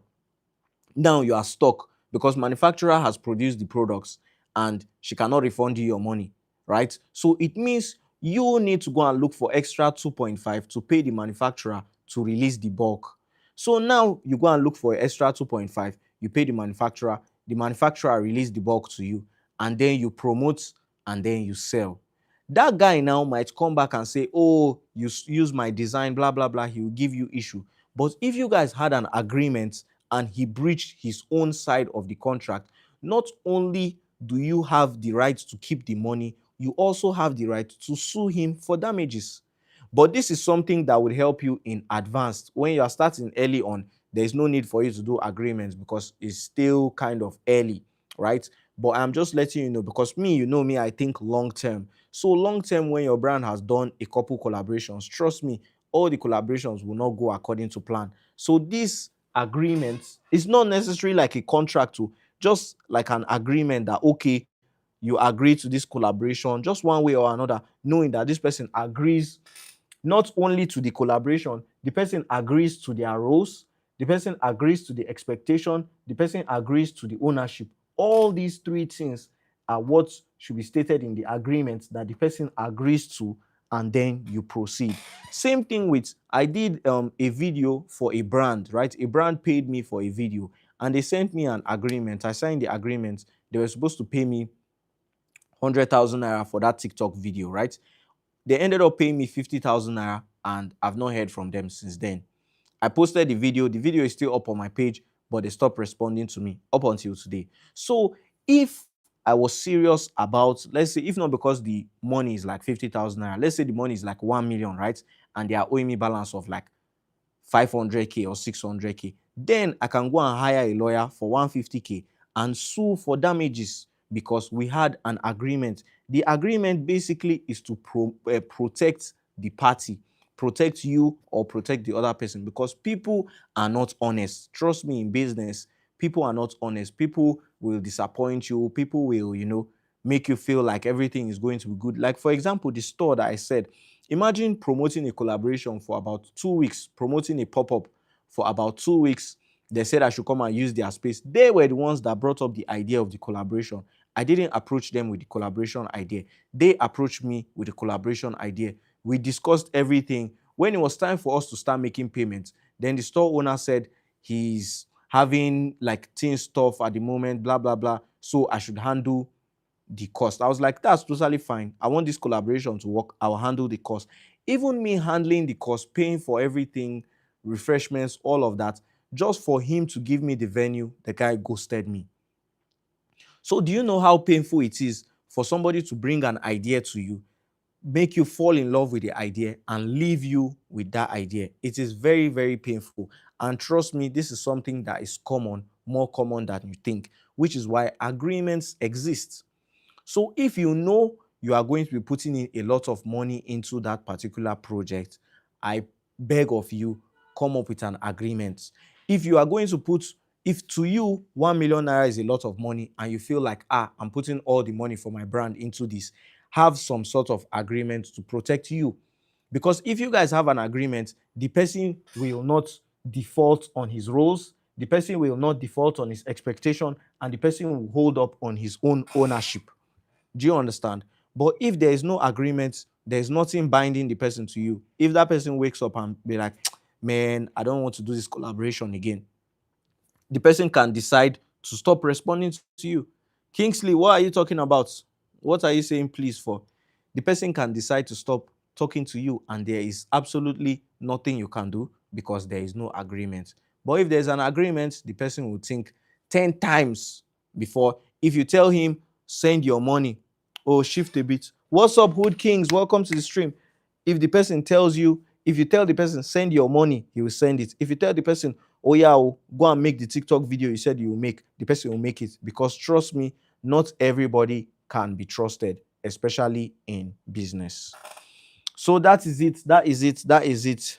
Now you are stuck because manufacturer has produced the products and she cannot refund you your money, right? So it means you need to go and look for extra 2.5 to pay the manufacturer to release the bulk. So now you go and look for extra 2.5, you pay the manufacturer release the bulk to you, and then you promote and then you sell. That guy now might come back and say, oh, you use my design, blah, blah, blah. He will give you issue. But if you guys had an agreement and he breached his own side of the contract, not only do you have the right to keep the money, you also have the right to sue him for damages. But this is something that will help you in advance. When you are starting early on, there is no need for you to do agreements because it's still kind of early, right? But I'm just letting you know, because me, I think long term. So long term, when your brand has done a couple collaborations, trust me, all the collaborations will not go according to plan. So this agreement is not necessarily like a contract, to just like an agreement that, okay, you agree to this collaboration just one way or another, knowing that this person agrees not only to the collaboration, the person agrees to their roles, the person agrees to the expectation, the person agrees to the ownership. All these three things are what should be stated in the agreement that the person agrees to, and then you proceed. Same thing with, I did a video for a brand, right? A brand paid me for a video and they sent me an agreement. I signed the agreement. They were supposed to pay me 100,000 naira for that TikTok video, right? They ended up paying me 50,000 naira and I've not heard from them since then. I posted the video. The video is still up on my page, but they stopped responding to me up until today. So if I was serious about, let's say, if not because the money is like 50,000 naira, let's say the money is like 1 million, right? And they are owing me balance of like 500k or 600k, then I can go and hire a lawyer for 150k and sue for damages because we had an agreement. The agreement basically is to protect the party, protect you or protect the other person, because people are not honest. Trust me, in business, people are not honest. People will disappoint you. People will, make you feel like everything is going to be good. Like, for example, the store that I said, imagine promoting a collaboration for about 2 weeks, promoting a pop-up for about 2 weeks. They said I should come and use their space. They were the ones that brought up the idea of the collaboration. I didn't approach them with the collaboration idea. They approached me with the collaboration idea. We discussed everything. When it was time for us to start making payments, then the store owner said he's having like teen stuff at the moment, blah, blah, blah. So I should handle the cost. I was like, that's totally fine. I want this collaboration to work. I'll handle the cost. Even me handling the cost, paying for everything, refreshments, all of that, just for him to give me the venue, the guy ghosted me. So do you know how painful it is for somebody to bring an idea to you, make you fall in love with the idea and leave you with that idea? It is very, very painful. And trust me, this is something that is common, more common than you think, which is why agreements exist. So if you know you are going to be putting in a lot of money into that particular project, I beg of you, come up with an agreement. If you are going to put, if to you 1 million naira is a lot of money and you feel like, I'm putting all the money for my brand into this, have some sort of agreement to protect you. Because if you guys have an agreement, the person will not default on his roles, the person will not default on his expectation, and the person will hold up on his own ownership. Do you understand? But if there is no agreement, there's nothing binding the person to you. If that person wakes up and be like, man, I don't want to do this collaboration again, the person can decide to stop responding to you. Kingsley, what are you talking about? What are you saying please for? The person can decide to stop talking to you, and there is absolutely nothing you can do because there is no agreement. But if there's an agreement, the person will think 10 times before. If you tell him, send your money, or shift a bit. What's up, Hood Kings? Welcome to the stream. If the person tells you, if you tell the person, send your money, he will send it. If you tell the person, oh yeah, go and make the TikTok video you said you will make, the person will make it. Because trust me, not everybody can be trusted, especially in business. So that is it. That is it. That is it.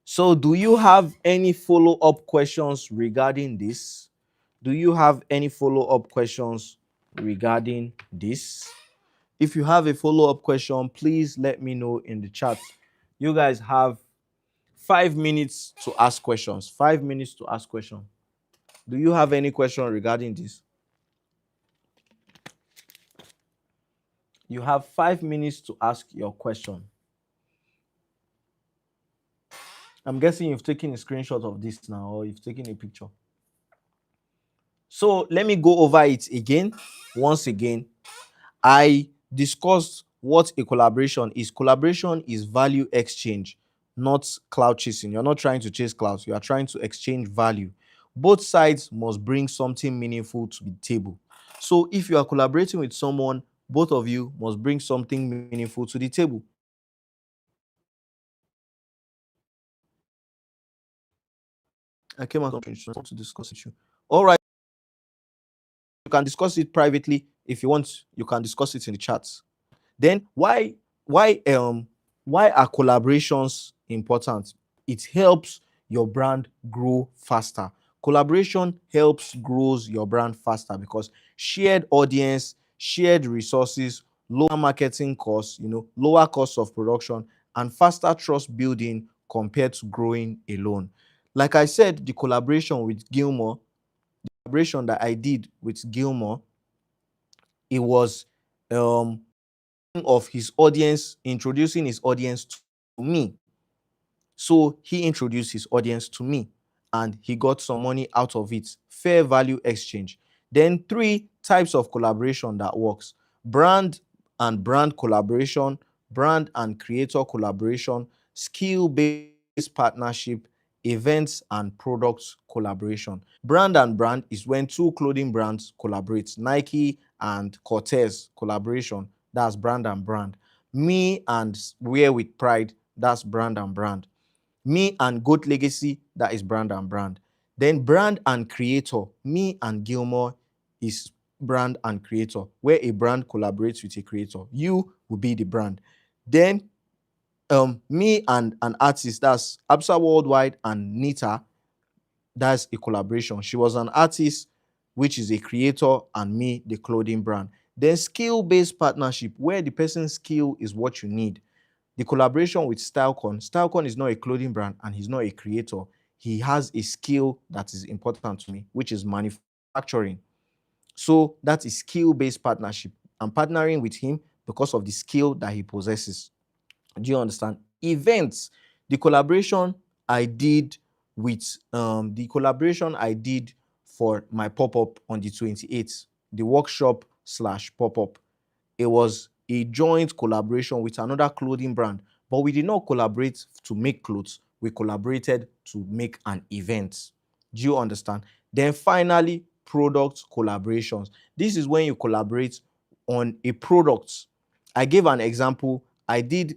So do you have any follow-up questions regarding this? Do you have any follow-up questions regarding this? If you have a follow-up question, please let me know in the chat. You guys have 5 minutes to ask questions. 5 minutes to ask questions. Do you have any question regarding this? You have 5 minutes to ask your question. I'm guessing you've taken a screenshot of this now, or you've taken a picture. So let me go over it again. Once again, I discussed what a collaboration is. Collaboration is value exchange, not cloud chasing. You're not trying to chase clouds. You are trying to exchange value. Both sides must bring something meaningful to the table. So if you are collaborating with someone, both of you must bring something meaningful to the table. I came out to discuss with you. All right. You can discuss it privately. If you want, you can discuss it in the chats. Then why are collaborations important? It helps your brand grow faster. Collaboration helps grows your brand faster because shared audience, shared resources, lower marketing costs, lower costs of production, and faster trust building compared to growing alone. Like I said, the collaboration with Gilmore, the collaboration that I did with Gilmore, it was of his audience, introducing his audience to me. So he introduced his audience to me and he got some money out of it. Fair value exchange. Then 3 types of collaboration that works: brand and brand collaboration, brand and creator collaboration, skill-based partnership, events and products collaboration. Brand and brand is when two clothing brands collaborate. Nike and Cortez collaboration, that's brand and brand. Me and Wear with Pride, that's brand and brand. Me and Goat Legacy, that is brand and brand. Then brand and creator, me and Gilmore is brand and creator, where a brand collaborates with a creator. You will be the brand. Then me and an artist, that's Absa Worldwide and Nita, that's a collaboration. She was an artist, which is a creator, and me, the clothing brand. Then skill-based partnership, where the person's skill is what you need. The collaboration with Stylecon. Stylecon is not a clothing brand and he's not a creator. He has a skill that is important to me, which is manufacturing. So that is skill-based partnership. I'm partnering with him because of the skill that he possesses. Do you understand? Events. The collaboration I did for my pop-up on the 28th, the workshop / pop-up. It was a joint collaboration with another clothing brand, but we did not collaborate to make clothes. We collaborated to make an event. Do you understand? Then finally, product collaborations. This is when you collaborate on a product. I gave an example. I did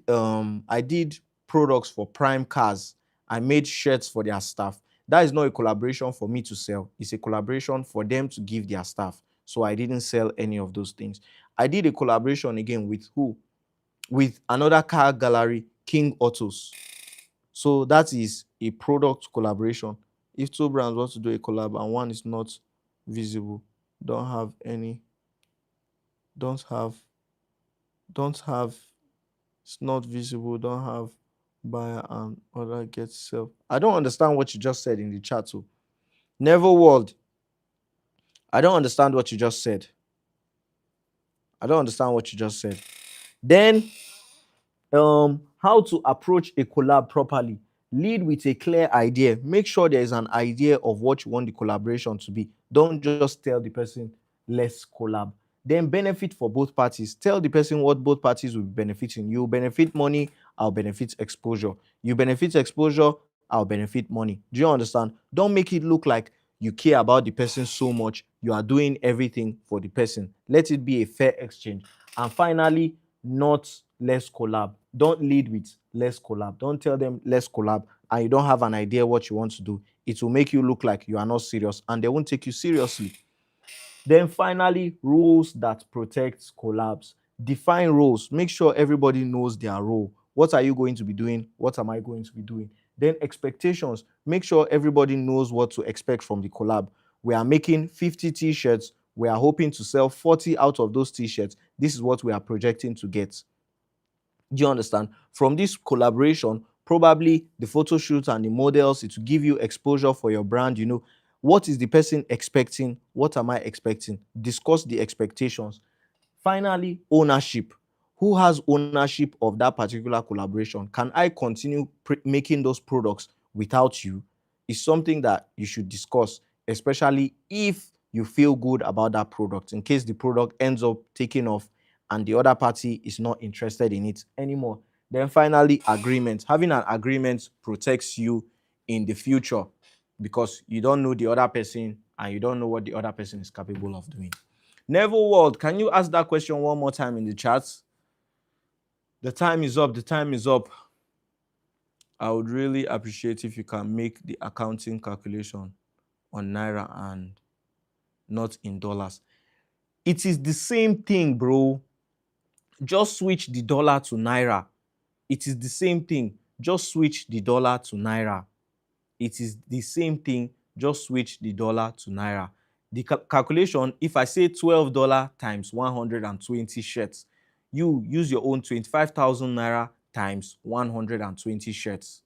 products for Prime Cars. I made shirts for their staff. That is not a collaboration for me to sell. It's a collaboration for them to give their staff. So I didn't sell any of those things. I did a collaboration again with who? With another car gallery, King Autos. So that is a product collaboration. If two brands want to do a collab and one is not visible, don't have, it's not visible, don't have buyer and other get sell. I don't understand what you just said in the chat. So Never World, I don't understand what you just said. Then how to approach a collab properly. Lead with a clear idea. Make sure there is an idea of what you want the collaboration to be. Don't just tell the person, let's collab. Then benefit for both parties. Tell the person what both parties will be benefiting. You benefit money, I'll benefit exposure. You benefit exposure, I'll benefit money. Do you understand? Don't make it look like you care about the person so much. You are doing everything for the person. Let it be a fair exchange. And finally, not let's collab. Don't lead with let's collab. Don't tell them let's collab and you don't have an idea what you want to do. It will make you look like you are not serious and they won't take you seriously. Then finally, rules that protect collabs. Define roles. Make sure everybody knows their role. What are you going to be doing? What am I going to be doing? Then expectations. Make sure everybody knows what to expect from the collab. We are making 50 t-shirts. We are hoping to sell 40 out of those t-shirts. This is what we are projecting to get. Do you understand? From this collaboration, probably the photo shoots and the models, it will give you exposure for your brand. You know, what is the person expecting? What am I expecting? Discuss the expectations. Finally, ownership. Who has ownership of that particular collaboration? Can I continue making those products without you? It's something that you should discuss, especially if you feel good about that product, in case the product ends up taking off and the other party is not interested in it anymore. Then finally, agreement. Having an agreement protects you in the future because you don't know the other person and you don't know what the other person is capable of doing. Neville World, can you ask that question one more time in the chat? The time is up. The time is up. I would really appreciate if you can make the accounting calculation on Naira and not in dollars. It is the same thing, bro. Just switch the dollar to Naira. It is the same thing. Just switch the dollar to Naira. It is the same thing. Just switch the dollar to Naira. The calculation, if I say $12 times 120 shirts, you use your own 25,000 Naira times 120 shirts.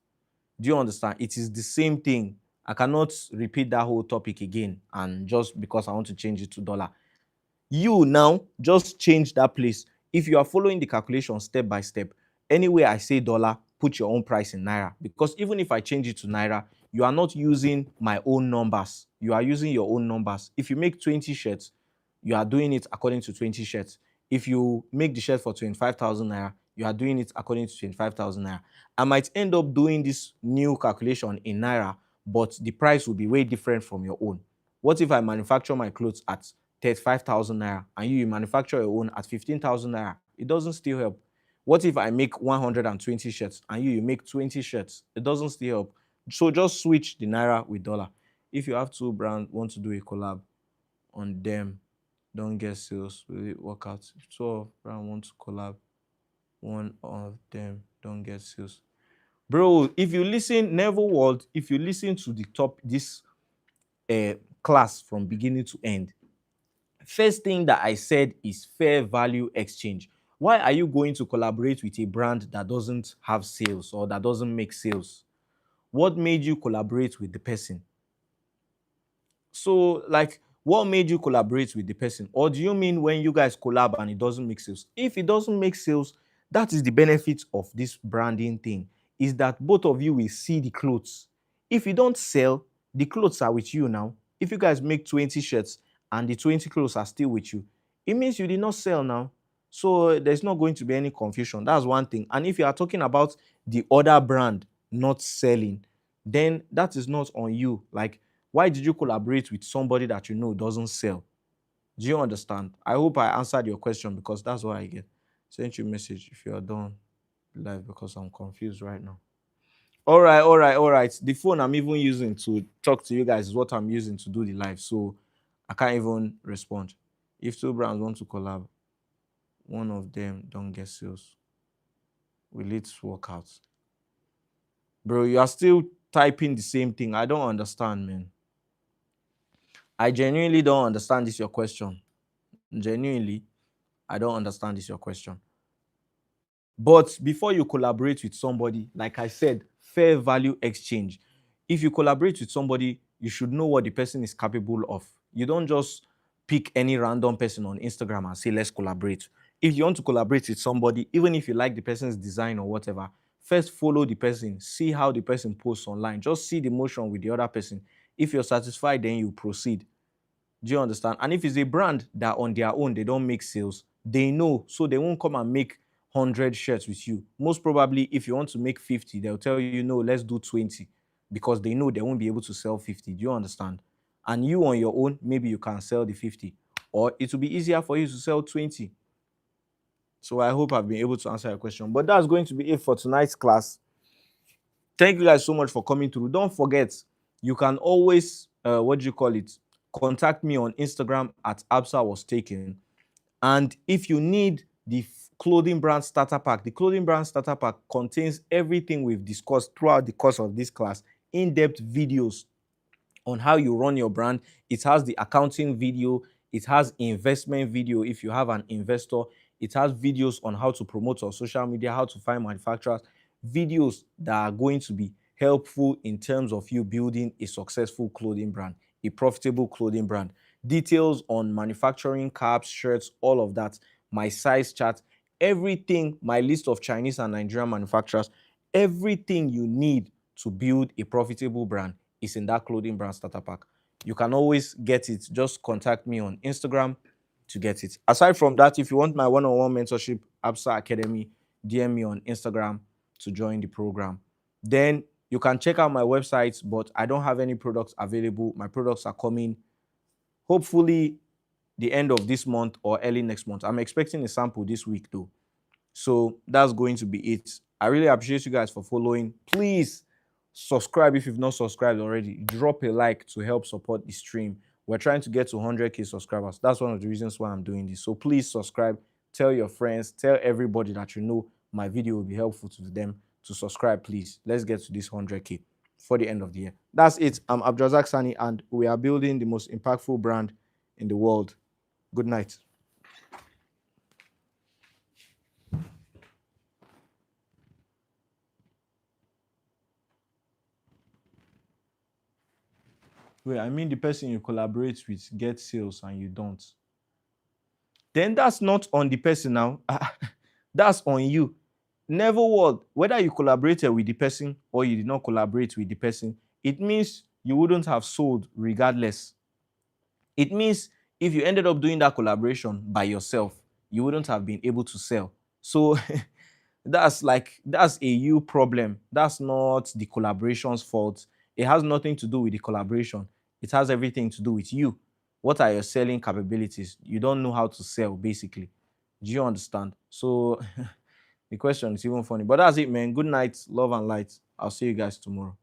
Do you understand? It is the same thing. I cannot repeat that whole topic again and just because I want to change it to dollar. You now just change that place. If you are following the calculation step by step, anywhere I say dollar, put your own price in Naira. Because even if I change it to Naira, you are not using my own numbers. You are using your own numbers. If you make 20 shirts, you are doing it according to 20 shirts. If you make the shirt for 25,000 Naira, you are doing it according to 25,000 naira. I might end up doing this new calculation in naira, but the price will be way different from your own. What if I manufacture my clothes at 35,000 naira and you manufacture your own at 15,000 naira? It doesn't still help. What if I make 120 shirts and you make 20 shirts? It doesn't still help. So just switch the naira with dollar. If you have two brands want to do a collab on them, don't get sales, will it work out? If 12 brands want to collab, one of them don't get sales. Bro, if you listen, Neville World, if you listen to the top, this class from beginning to end, first thing that I said is fair value exchange. Why are you going to collaborate with a brand that doesn't have sales or that doesn't make sales? What made you collaborate with the person? So, like, what made you collaborate with the person? Or do you mean when you guys collab and it doesn't make sales? If it doesn't make sales, that is the benefit of this branding thing, is that both of you will see the clothes. If you don't sell, the clothes are with you now. If you guys make 20 shirts and the 20 clothes are still with you, it means you did not sell now. So there's not going to be any confusion. That's one thing. And if you are talking about the other brand not selling, then that is not on you. Like, why did you collaborate with somebody that you know doesn't sell? Do you understand? I hope I answered your question, because that's what I get. Send you a message if you are done live, because I'm confused right now. All right. The phone I'm even using to talk to you guys is what I'm using to do the live. So I can't even respond. If two brands want to collab, one of them don't get sales, will it work out? Bro, you are still typing the same thing. I don't understand, man. I genuinely don't understand this your question. Genuinely, I don't understand this your question. But before you collaborate with somebody, like I said, fair value exchange. If you collaborate with somebody, you should know what the person is capable of. You don't just pick any random person on Instagram and say, let's collaborate. If you want to collaborate with somebody, even if you like the person's design or whatever, first follow the person, see how the person posts online. Just see the motion with the other person. If you're satisfied, then you proceed. Do you understand? And if it's a brand that on their own, they don't make sales, they know, so they won't come and make 100 shirts with you. Most probably, if you want to make 50, they'll tell you, no, let's do 20, because they know they won't be able to sell 50. Do you understand? And you on your own, maybe you can sell the 50, or it will be easier for you to sell 20. So I hope I've been able to answer your question. But that's going to be it for tonight's class. Thank you guys so much for coming through. Don't forget, you can always, contact me on Instagram at Absa was taken. And if you need the clothing brand starter pack, the clothing brand starter pack contains everything we've discussed throughout the course of this class, in-depth videos on how you run your brand. It has the accounting video, it has investment video if you have an investor, it has videos on how to promote on social media, how to find manufacturers, videos that are going to be helpful in terms of you building a successful clothing brand, a profitable clothing brand. Details on manufacturing caps, shirts, all of that, my size chart, everything, my list of Chinese and Nigerian manufacturers, everything you need to build a profitable brand is in that clothing brand starter pack. You can always get it. Just contact me on Instagram to get it. Aside from that, if you want my one-on-one mentorship, Absa Academy, DM me on Instagram to join the program. Then you can check out my website, but I don't have any products available. My products are coming hopefully the end of this month or early next month. I'm expecting a sample this week though. So that's going to be it. I really appreciate you guys for following. Please subscribe if you've not subscribed already. Drop a like to help support the stream. We're trying to get to 100K subscribers. That's one of the reasons why I'm doing this. So please subscribe. Tell your friends. Tell everybody that you know my video will be helpful to them to subscribe, please. Let's get to this 100K for the end of the year. That's it. I'm Abdrazak Sani, and we are building the most impactful brand in the world. Good night. Wait, I mean the person you collaborate with gets sales and you don't. Then that's not on the person now. That's on you. Never would. Whether you collaborated with the person or you did not collaborate with the person, it means you wouldn't have sold regardless. It means if you ended up doing that collaboration by yourself, you wouldn't have been able to sell. So That's a you problem. That's not the collaboration's fault. It has nothing to do with the collaboration. It has everything to do with you. What are your selling capabilities? You don't know how to sell, basically. Do you understand? So the question is even funny. But that's it, man. Good night, love and light. I'll see you guys tomorrow.